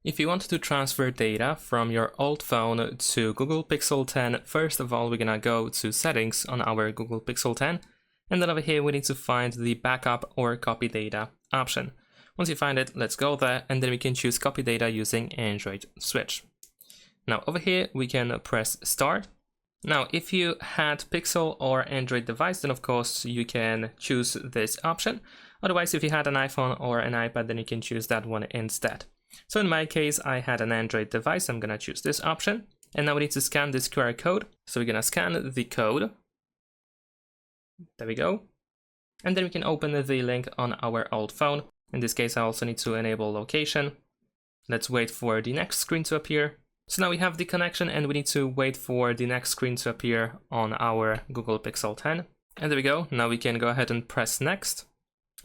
If you want to transfer data from your old phone to Google Pixel 10, first of all, we're gonna go to settings on our Google Pixel 10. And then over here, we need to find the backup or copy data option. Once you find it, let's go there, and then we can choose copy data using Android switch. Now over here, we can press start. Now, if you had Pixel or Android device, then of course you can choose this option. Otherwise, if you had an iPhone or an iPad, then you can choose that one instead. So in my case, I had an Android device. I'm gonna choose this option. And now we need to scan this QR code. So we're gonna scan the code. There we go. And then we can open the link on our old phone. In this case, I also need to enable location. Let's wait for the next screen to appear. So now we have the connection and we need to wait for the next screen to appear on our Google Pixel 10. And there we go. Now we can go ahead and press next.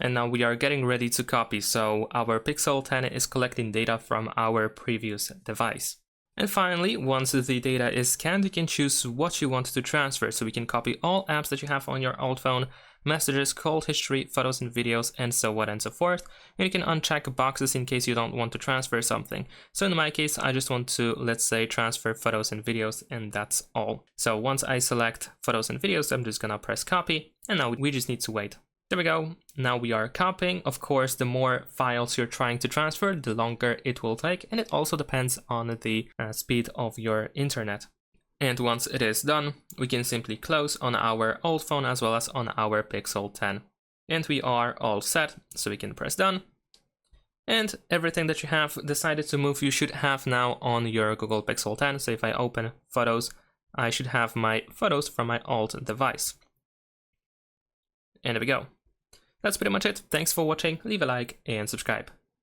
And now we are getting ready to copy. So our Pixel 10 is collecting data from our previous device. And finally, once the data is scanned, you can choose what you want to transfer. So we can copy all apps that you have on your old phone, messages, call history, photos and videos, and so on and so forth. And you can uncheck boxes in case you don't want to transfer something. So in my case, I just want to, let's say, transfer photos and videos, and that's all. So once I select photos and videos, I'm just gonna press copy, and now we just need to wait. There we go. Now we are copying. Of course, the more files you're trying to transfer, the longer it will take, and it also depends on the speed of your internet. And once it is done, we can simply close on our old phone as well as on our Pixel 10. And we are all set, so we can press done. And everything that you have decided to move, you should have now on your Google Pixel 10. So if I open photos, I should have my photos from my old device. And there we go. That's pretty much it. Thanks for watching, leave a like and subscribe.